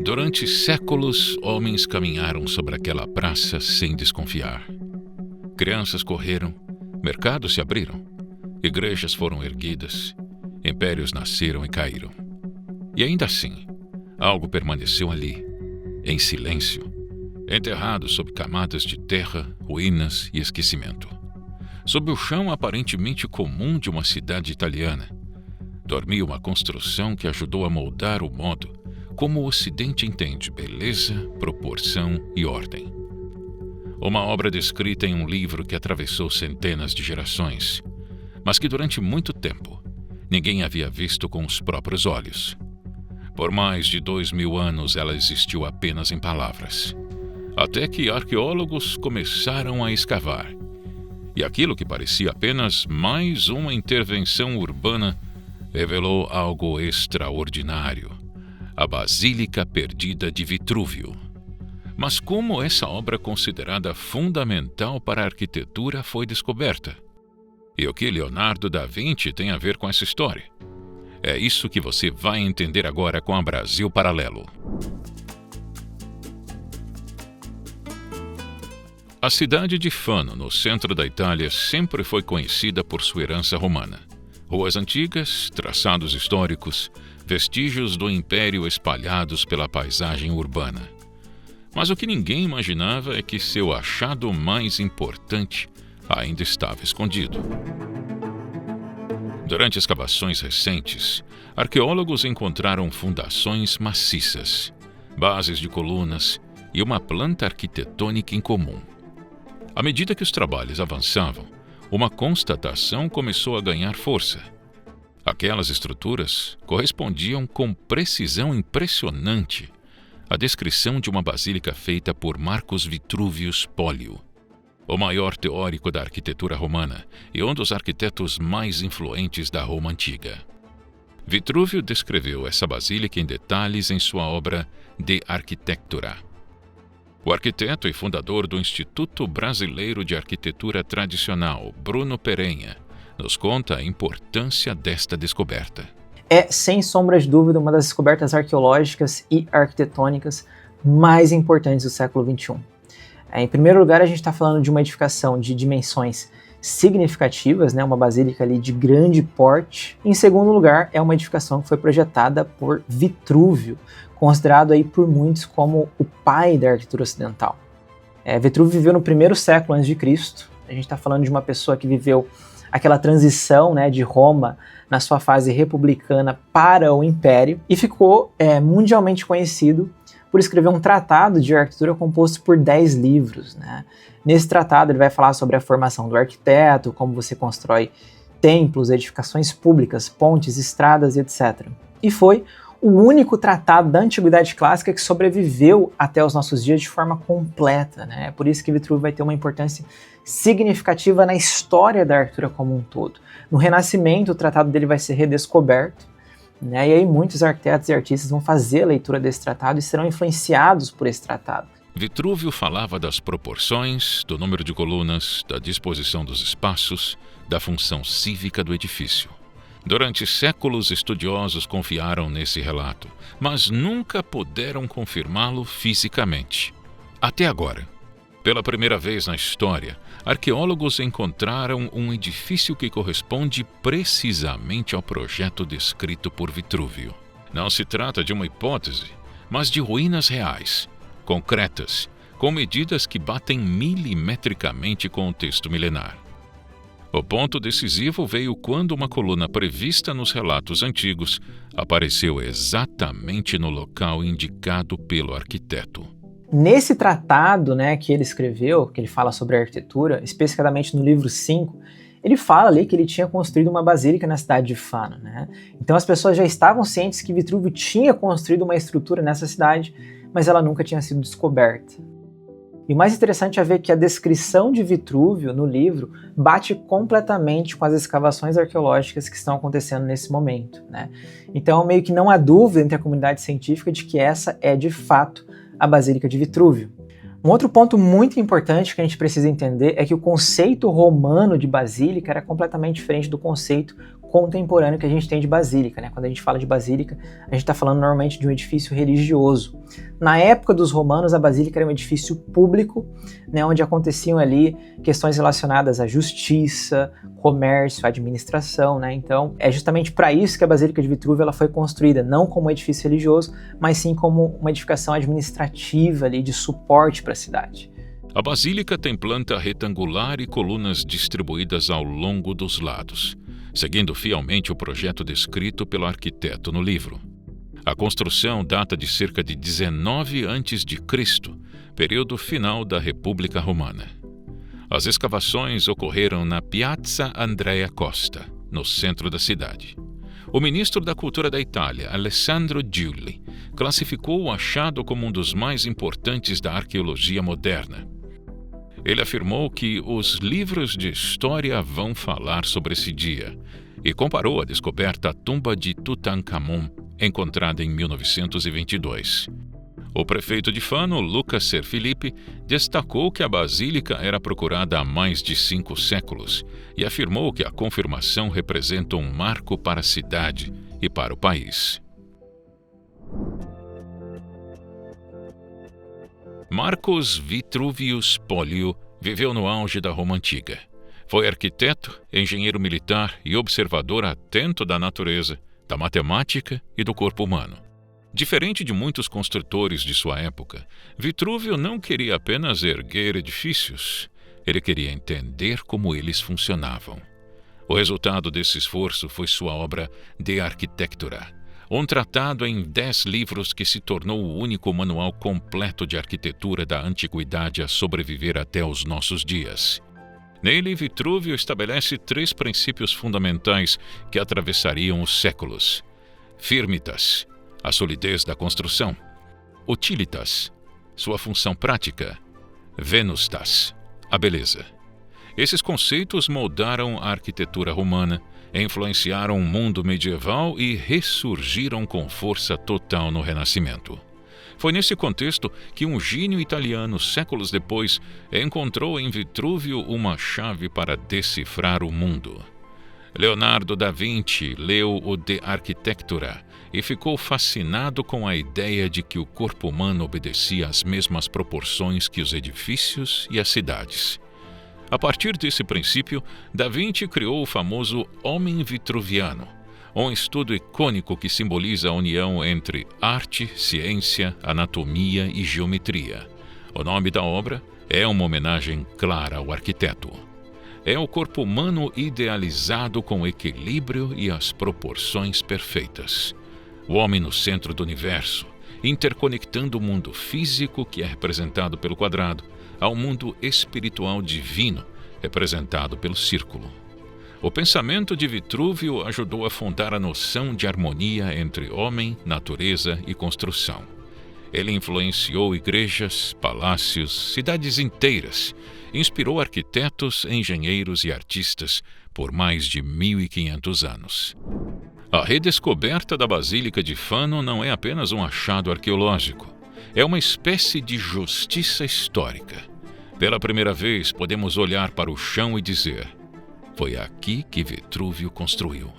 Durante séculos, homens caminharam sobre aquela praça sem desconfiar. Crianças correram, mercados se abriram, igrejas foram erguidas, impérios nasceram e caíram. E ainda assim, algo permaneceu ali, em silêncio, enterrado sob camadas de terra, ruínas e esquecimento. Sob o chão aparentemente comum de uma cidade italiana, dormia uma construção que ajudou a moldar o modo como o Ocidente entende beleza, proporção e ordem. Uma obra descrita em um livro que atravessou centenas de gerações, mas que durante muito tempo ninguém havia visto com os próprios olhos. Por mais de 2000 anos ela existiu apenas em palavras, até que arqueólogos começaram a escavar. E aquilo que parecia apenas mais uma intervenção urbana revelou algo extraordinário: a Basílica Perdida de Vitrúvio. Mas como essa obra considerada fundamental para a arquitetura foi descoberta? E o que Leonardo da Vinci tem a ver com essa história? É isso que você vai entender agora com a Brasil Paralelo. A cidade de Fano, no centro da Itália, sempre foi conhecida por sua herança romana. Ruas antigas, traçados históricos, vestígios do Império espalhados pela paisagem urbana. Mas o que ninguém imaginava é que seu achado mais importante ainda estava escondido. Durante escavações recentes, arqueólogos encontraram fundações maciças, bases de colunas e uma planta arquitetônica incomum. À medida que os trabalhos avançavam, uma constatação começou a ganhar força. Aquelas estruturas correspondiam com precisão impressionante à descrição de uma basílica feita por Marcus Vitruvius Pollio, o maior teórico da arquitetura romana e um dos arquitetos mais influentes da Roma antiga. Vitrúvio descreveu essa basílica em detalhes em sua obra De Architectura. O arquiteto e fundador do Instituto Brasileiro de Arquitetura Tradicional, Bruno Perenha, nos conta a importância desta descoberta. É, sem sombra de dúvida, uma das descobertas arqueológicas e arquitetônicas mais importantes do século XXI. Em primeiro lugar, a gente está falando de uma edificação de dimensões significativas, né, uma basílica ali de grande porte. Em segundo lugar, é uma edificação que foi projetada por Vitrúvio, considerado aí por muitos como o pai da arquitetura ocidental. Vitrúvio viveu no primeiro século a.C., a gente está falando de uma pessoa que viveu aquela transição, né, de Roma na sua fase republicana para o Império e ficou mundialmente conhecido por escrever um tratado de arquitetura composto por 10 livros. Né? Nesse tratado ele vai falar sobre a formação do arquiteto, como você constrói templos, edificações públicas, pontes, estradas, etc. E foi o único tratado da Antiguidade Clássica que sobreviveu até os nossos dias de forma completa. Né? É por isso que Vitrúvio vai ter uma importância significativa na história da arquitetura como um todo. No Renascimento, o tratado dele vai ser redescoberto, né? E aí muitos arquitetos e artistas vão fazer a leitura desse tratado e serão influenciados por esse tratado. Vitrúvio falava das proporções, do número de colunas, da disposição dos espaços, da função cívica do edifício. Durante séculos, estudiosos confiaram nesse relato, mas nunca puderam confirmá-lo fisicamente. Até agora. Pela primeira vez na história, arqueólogos encontraram um edifício que corresponde precisamente ao projeto descrito por Vitrúvio. Não se trata de uma hipótese, mas de ruínas reais, concretas, com medidas que batem milimetricamente com o texto milenar. O ponto decisivo veio quando uma coluna prevista nos relatos antigos apareceu exatamente no local indicado pelo arquiteto. Nesse tratado, né, que ele escreveu, que ele fala sobre a arquitetura, especificamente no livro 5, ele fala ali que ele tinha construído uma basílica na cidade de Fano. Né? Então as pessoas já estavam cientes que Vitrúvio tinha construído uma estrutura nessa cidade, mas ela nunca tinha sido descoberta. E o mais interessante é ver que a descrição de Vitrúvio no livro bate completamente com as escavações arqueológicas que estão acontecendo nesse momento. Né? Então meio que não há dúvida entre a comunidade científica de que essa é de fato a Basílica de Vitrúvio. Um outro ponto muito importante que a gente precisa entender é que o conceito romano de basílica era completamente diferente do conceito contemporâneo que a gente tem de basílica. Né? Quando a gente fala de basílica, a gente está falando normalmente de um edifício religioso. Na época dos romanos, a basílica era um edifício público, né, onde aconteciam ali questões relacionadas à justiça, comércio, administração, né? Então, é justamente para isso que a Basílica de Vitrúvio ela foi construída, não como um edifício religioso, mas sim como uma edificação administrativa ali de suporte para a cidade. A basílica tem planta retangular e colunas distribuídas ao longo dos lados, seguindo fielmente o projeto descrito pelo arquiteto no livro. A construção data de cerca de 19 a.C., período final da República Romana. As escavações ocorreram na Piazza Andrea Costa, no centro da cidade. O ministro da Cultura da Itália, Alessandro Giulli, classificou o achado como um dos mais importantes da arqueologia moderna. Ele afirmou que os livros de história vão falar sobre esse dia e comparou a descoberta à tumba de Tutankhamon, encontrada em 1922. O prefeito de Fano, Lucas Serfilippi, destacou que a basílica era procurada há mais de 5 séculos e afirmou que a confirmação representa um marco para a cidade e para o país. Marcus Vitruvius Pollio viveu no auge da Roma Antiga. Foi arquiteto, engenheiro militar e observador atento da natureza, da matemática e do corpo humano. Diferente de muitos construtores de sua época, Vitrúvio não queria apenas erguer edifícios, ele queria entender como eles funcionavam. O resultado desse esforço foi sua obra De Architectura, um tratado em 10 livros que se tornou o único manual completo de arquitetura da antiguidade a sobreviver até os nossos dias. Nele, Vitrúvio estabelece 3 princípios fundamentais que atravessariam os séculos: firmitas, a solidez da construção; utilitas, sua função prática; venustas, a beleza. Esses conceitos moldaram a arquitetura romana, influenciaram o mundo medieval e ressurgiram com força total no Renascimento. Foi nesse contexto que um gênio italiano, séculos depois, encontrou em Vitrúvio uma chave para decifrar o mundo. Leonardo da Vinci leu o De Architectura e ficou fascinado com a ideia de que o corpo humano obedecia às mesmas proporções que os edifícios e as cidades. A partir desse princípio, Da Vinci criou o famoso Homem Vitruviano, um estudo icônico que simboliza a união entre arte, ciência, anatomia e geometria. O nome da obra é uma homenagem clara ao arquiteto. É o corpo humano idealizado com equilíbrio e as proporções perfeitas. O homem no centro do universo, interconectando o mundo físico, que é representado pelo quadrado, ao mundo espiritual divino, representado pelo círculo. O pensamento de Vitrúvio ajudou a fundar a noção de harmonia entre homem, natureza e construção. Ele influenciou igrejas, palácios, cidades inteiras, inspirou arquitetos, engenheiros e artistas por mais de 1500 anos. A redescoberta da Basílica de Fano não é apenas um achado arqueológico, é uma espécie de justiça histórica. Pela primeira vez, podemos olhar para o chão e dizer: foi aqui que Vitrúvio construiu.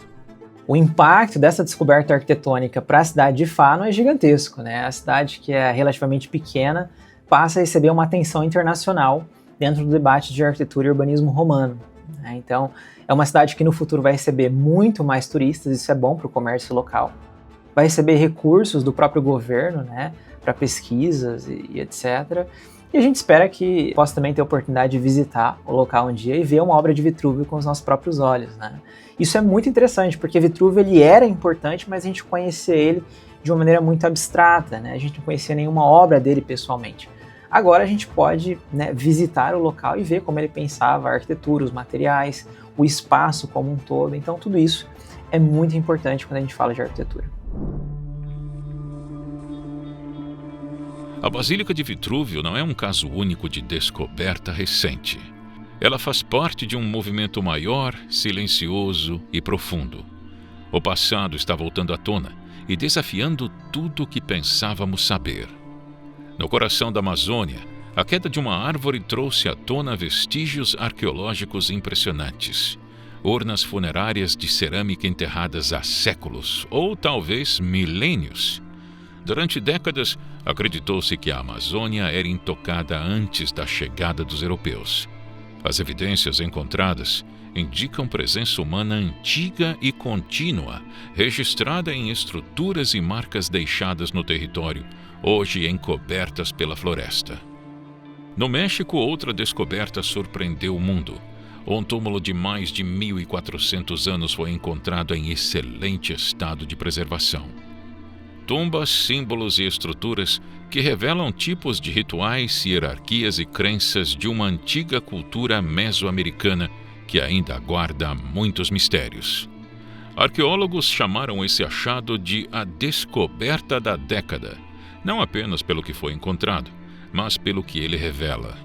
O impacto dessa descoberta arquitetônica para a cidade de Fano é gigantesco, né? A cidade, que é relativamente pequena, passa a receber uma atenção internacional dentro do debate de arquitetura e urbanismo romano, né? Então, é uma cidade que no futuro vai receber muito mais turistas, isso é bom para o comércio local. Vai receber recursos do próprio governo, né, para pesquisas e etc. E a gente espera que possa também ter a oportunidade de visitar o local um dia e ver uma obra de Vitrúvio com os nossos próprios olhos, né? Isso é muito interessante, porque Vitrúvio ele era importante, mas a gente conhecia ele de uma maneira muito abstrata, né? A gente não conhecia nenhuma obra dele pessoalmente. Agora a gente pode, né, visitar o local e ver como ele pensava a arquitetura, os materiais, o espaço como um todo. Então tudo isso é muito importante quando a gente fala de arquitetura. A Basílica de Vitrúvio não é um caso único de descoberta recente. Ela faz parte de um movimento maior, silencioso e profundo. O passado está voltando à tona e desafiando tudo o que pensávamos saber. No coração da Amazônia, a queda de uma árvore trouxe à tona vestígios arqueológicos impressionantes. Urnas funerárias de cerâmica enterradas há séculos, ou talvez milênios. Durante décadas, acreditou-se que a Amazônia era intocada antes da chegada dos europeus. As evidências encontradas indicam presença humana antiga e contínua, registrada em estruturas e marcas deixadas no território, hoje encobertas pela floresta. No México, outra descoberta surpreendeu o mundo. Um túmulo de mais de 1.400 anos foi encontrado em excelente estado de preservação. Tumbas, símbolos e estruturas que revelam tipos de rituais, hierarquias e crenças de uma antiga cultura mesoamericana que ainda guarda muitos mistérios. Arqueólogos chamaram esse achado de a descoberta da década, não apenas pelo que foi encontrado, mas pelo que ele revela.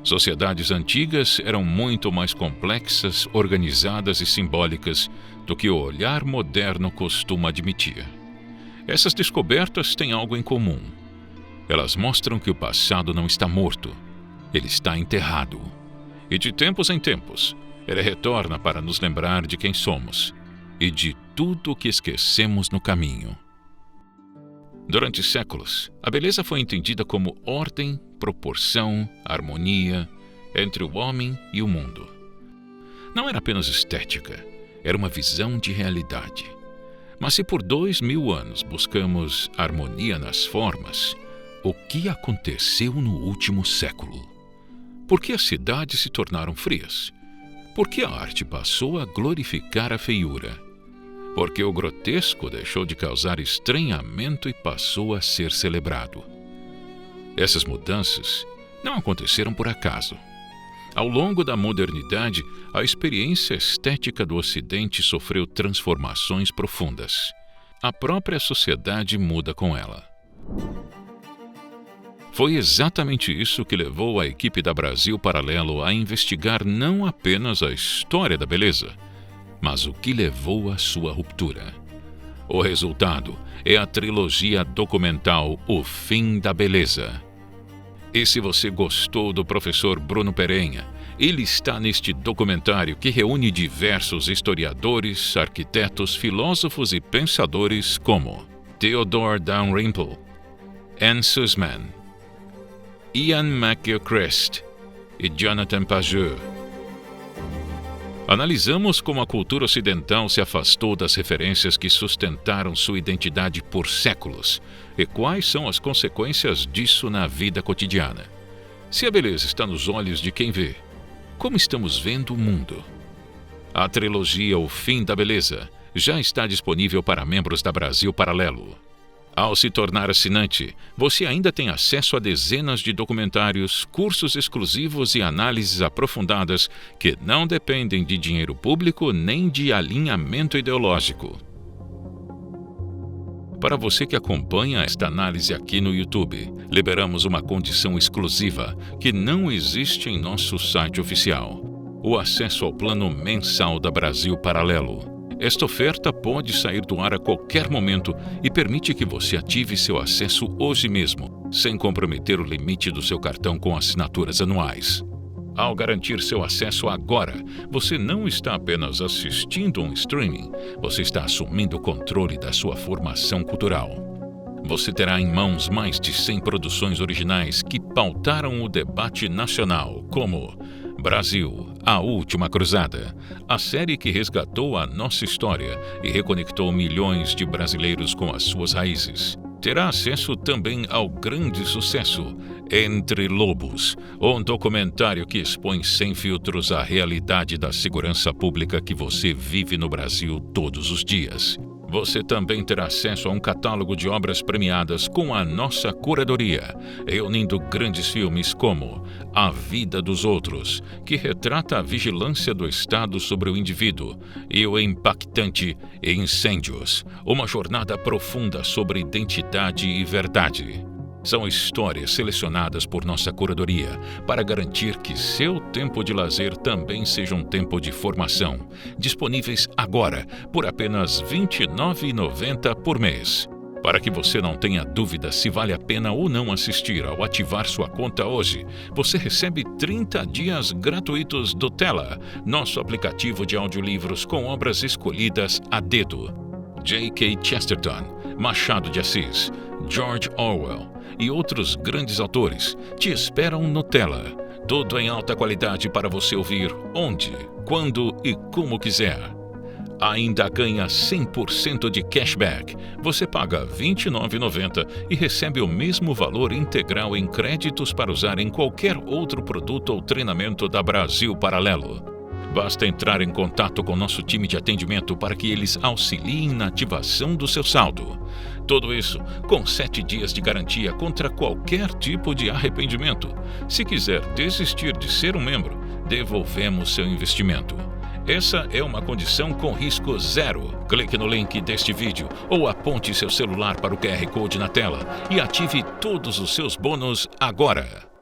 Sociedades antigas eram muito mais complexas, organizadas e simbólicas do que o olhar moderno costuma admitir. Essas descobertas têm algo em comum. Elas mostram que o passado não está morto, ele está enterrado. E de tempos em tempos, ele retorna para nos lembrar de quem somos e de tudo o que esquecemos no caminho. Durante séculos, a beleza foi entendida como ordem, proporção, harmonia entre o homem e o mundo. Não era apenas estética, era uma visão de realidade. Mas se por 2000 anos buscamos harmonia nas formas, o que aconteceu no último século? Por que as cidades se tornaram frias? Por que a arte passou a glorificar a feiura? Por que o grotesco deixou de causar estranhamento e passou a ser celebrado? Essas mudanças não aconteceram por acaso. Ao longo da modernidade, a experiência estética do Ocidente sofreu transformações profundas. A própria sociedade muda com ela. Foi exatamente isso que levou a equipe da Brasil Paralelo a investigar não apenas a história da beleza, mas o que levou à sua ruptura. O resultado é a trilogia documental O Fim da Beleza. E se você gostou do professor Bruno Perenha, ele está neste documentário que reúne diversos historiadores, arquitetos, filósofos e pensadores como Theodore Dalrymple, Anne Sussman, Ian McGilchrist e Jonathan Pajot. Analisamos como a cultura ocidental se afastou das referências que sustentaram sua identidade por séculos e quais são as consequências disso na vida cotidiana. Se a beleza está nos olhos de quem vê, como estamos vendo o mundo? A trilogia O Fim da Beleza já está disponível para membros da Brasil Paralelo. Ao se tornar assinante, você ainda tem acesso a dezenas de documentários, cursos exclusivos e análises aprofundadas que não dependem de dinheiro público nem de alinhamento ideológico. Para você que acompanha esta análise aqui no YouTube, liberamos uma condição exclusiva que não existe em nosso site oficial: o acesso ao plano mensal da Brasil Paralelo. Esta oferta pode sair do ar a qualquer momento e permite que você ative seu acesso hoje mesmo, sem comprometer o limite do seu cartão com assinaturas anuais. Ao garantir seu acesso agora, você não está apenas assistindo um streaming, você está assumindo o controle da sua formação cultural. Você terá em mãos mais de 100 produções originais que pautaram o debate nacional, como Brasil, a Última Cruzada, a série que resgatou a nossa história e reconectou milhões de brasileiros com as suas raízes. Terá acesso também ao grande sucesso Entre Lobos, um documentário que expõe sem filtros a realidade da segurança pública que você vive no Brasil todos os dias. Você também terá acesso a um catálogo de obras premiadas com a nossa curadoria, reunindo grandes filmes como A Vida dos Outros, que retrata a vigilância do Estado sobre o indivíduo, e o impactante Incêndios, uma jornada profunda sobre identidade e verdade. São histórias selecionadas por nossa curadoria para garantir que seu tempo de lazer também seja um tempo de formação, disponíveis agora por apenas R$ 29,90 por mês. Para que você não tenha dúvida se vale a pena ou não assistir ao ativar sua conta hoje, você recebe 30 dias gratuitos do Tela, nosso aplicativo de audiolivros com obras escolhidas a dedo. J.K. Chesterton, Machado de Assis, George Orwell e outros grandes autores te esperam no Tela. Tudo em alta qualidade para você ouvir onde, quando e como quiser. Ainda ganha 100% de cashback. Você paga R$ 29,90 e recebe o mesmo valor integral em créditos para usar em qualquer outro produto ou treinamento da Brasil Paralelo. Basta entrar em contato com nosso time de atendimento para que eles auxiliem na ativação do seu saldo. Tudo isso com 7 dias de garantia contra qualquer tipo de arrependimento. Se quiser desistir de ser um membro, devolvemos seu investimento. Essa é uma condição com risco zero. Clique no link deste vídeo ou aponte seu celular para o QR Code na tela e ative todos os seus bônus agora.